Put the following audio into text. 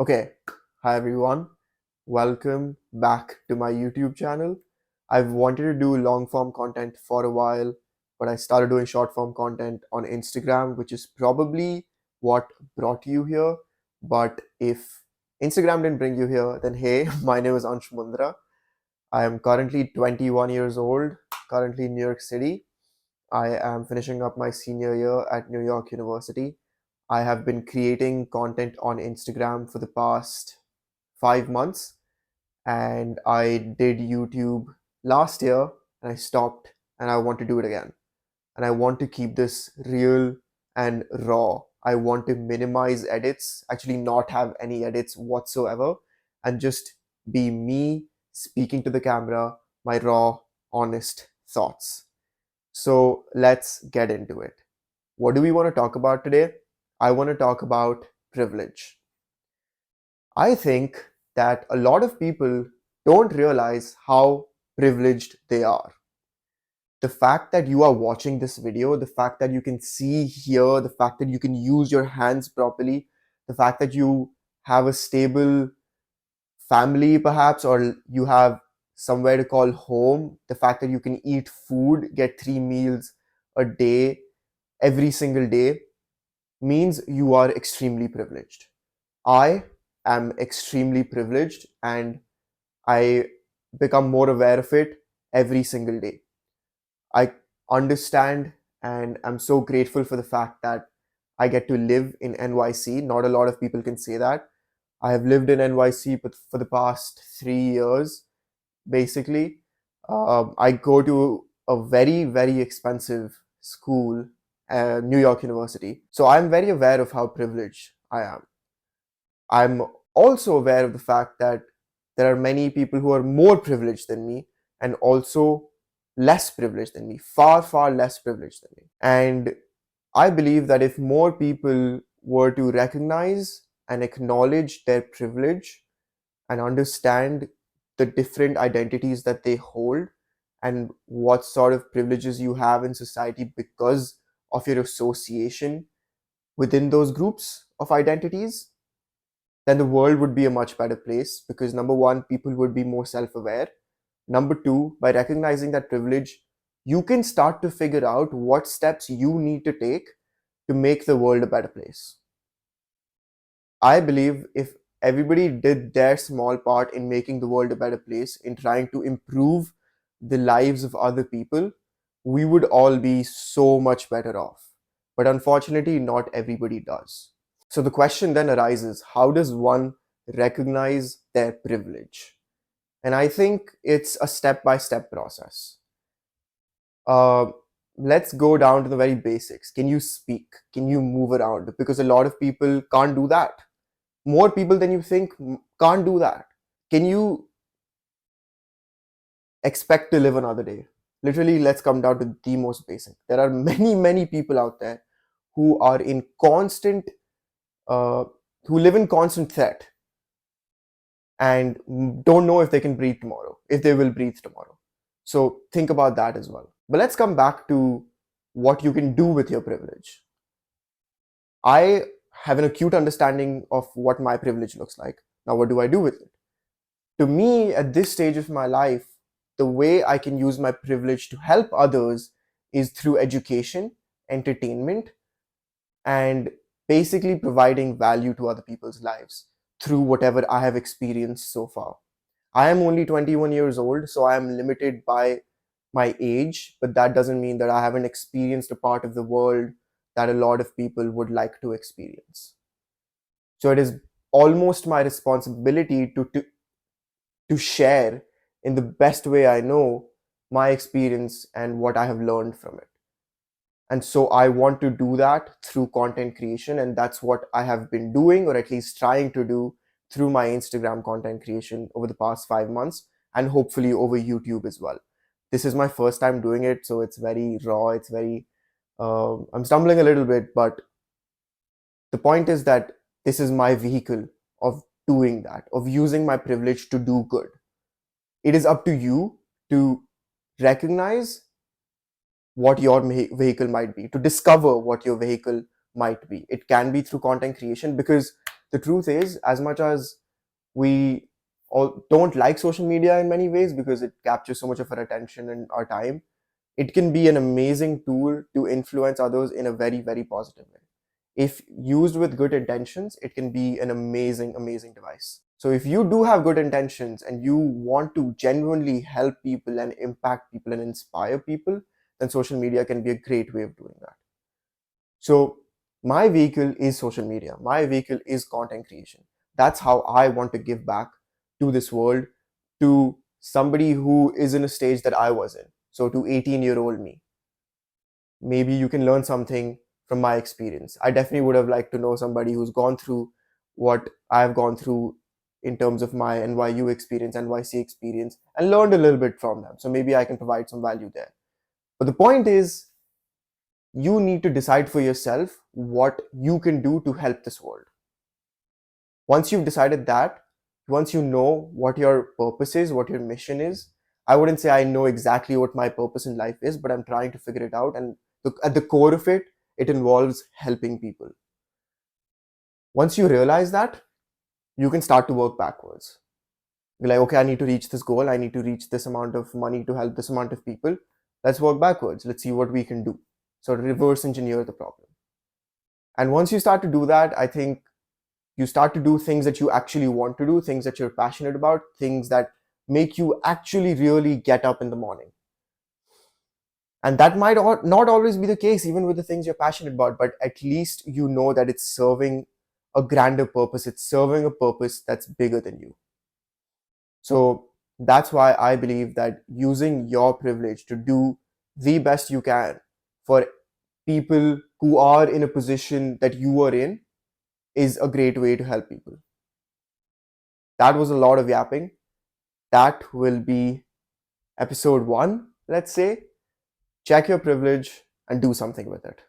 Okay, hi everyone. Welcome back to my YouTube channel. I've wanted to do long form content for a while, but I started doing short form content on Instagram, which is probably what brought you here. But if Instagram didn't bring you here, then hey, my name is Ansh Mundra. I am currently 21 years old, currently in New York City. I am finishing up my senior year at New York University. I have been creating content on Instagram for the past 5 months, and I did YouTube last year and I stopped, and I want to do it again. And I want to keep this real and raw. I want to minimize edits, actually, not have any edits whatsoever, and just be me speaking to the camera, my raw, honest thoughts. So let's get into it. What do we want to talk about today? I want to talk about privilege. I think that a lot of people don't realize how privileged they are. The fact that you are watching this video, the fact that you can see here, the fact that you can use your hands properly, the fact that you have a stable family perhaps, or you have somewhere to call home, the fact that you can eat food, get 3 meals a day, every single day, means you are extremely privileged. I am extremely privileged, and I become more aware of it every single day. I understand and I'm so grateful for the fact that I get to live in NYC. Not a lot of people can say that. I have lived in NYC for the past 3 years, basically. I go to a very, very expensive school, New York University. So I'm very aware of how privileged I am. I'm also aware of the fact that there are many people who are more privileged than me and also less privileged than me, far, far less privileged than me. And I believe that if more people were to recognize and acknowledge their privilege and understand the different identities that they hold and what sort of privileges you have in society because of your association within those groups of identities, then the world would be a much better place because number one, people would be more self aware. Number two, by recognizing that privilege, you can start to figure out what steps you need to take to make the world a better place. I believe if everybody did their small part in making the world a better place, in trying to improve the lives of other people, we would all be so much better off. But unfortunately, not everybody does. So the question then arises, how does one recognize their privilege? And I think it's a step by step process. Uh, let's go down to the very basics. Can you speak? Can you move around? Because a lot of people can't do that. More people than you think can't do that. Can you expect to live another day? Literally, let's come down to the most basic. There are many, many people out there who are in constant, uh, who live in constant threat and don't know if they can breathe tomorrow, if they will breathe tomorrow. So think about that as well. But let's come back to what you can do with your privilege. I have an acute understanding of what my privilege looks like. Now, what do I do with it? To me, at this stage of my life, the way I can use my privilege to help others is through education, entertainment, and basically providing value to other people's lives through whatever I have experienced so far. I am only 21 years old, so I am limited by my age, but that doesn't mean that I haven't experienced a part of the world that a lot of people would like to experience. So it is almost my responsibility to share in the best way I know my experience and what I have learned from it. And so I want to do that through content creation, and that's what I have been doing, or at least trying to do, through my Instagram content creation over the past 5 months, and hopefully over YouTube as well. This is my first time doing it, so it's very raw. It's very I'm stumbling a little bit, but the point is that this is my vehicle of doing that, of using my privilege to do good. It is up to you to recognize what your vehicle might be, to discover what your vehicle might be. It can be through content creation, because the truth is, as much as we all don't like social media in many ways because it captures so much of our attention and our time, it can be an amazing tool to influence others in a very, very positive way. If used with good intentions, it can be an amazing, amazing device. So if you do have good intentions and you want to genuinely help people and impact people and inspire people, then social media can be a great way of doing that. So my vehicle is social media. My vehicle is content creation. That's how I want to give back to this world, to somebody who is in a stage that I was in. So to 18-year-old me, maybe you can learn something from my experience. I definitely would have liked to know somebody who's gone through what I've gone through in terms of my NYU experience, NYC experience, and learned a little bit from them. So maybe I can provide some value there. But the point is, you need to decide for yourself what you can do to help this world. Once you've decided that, once you know what your purpose is, what your mission is, I wouldn't say I know exactly what my purpose in life is, but I'm trying to figure it out. And at the core of it, it involves helping people. Once you realize that, you can start to work backwards. You're like, okay, I need to reach this goal. I need to reach this amount of money to help this amount of people. Let's work backwards. Let's see what we can do. So reverse engineer the problem. And once you start to do that, I think you start to do things that you actually want to do, things that you're passionate about, things that make you actually really get up in the morning. And that might not always be the case, even with the things you're passionate about, but at least you know that it's serving a grander purpose. It's serving a purpose that's bigger than you. So that's why I believe that using your privilege to do the best you can for people who are in a position that you are in is a great way to help people. That was a lot of yapping. That will be episode 1, let's say. Check your privilege and do something with it.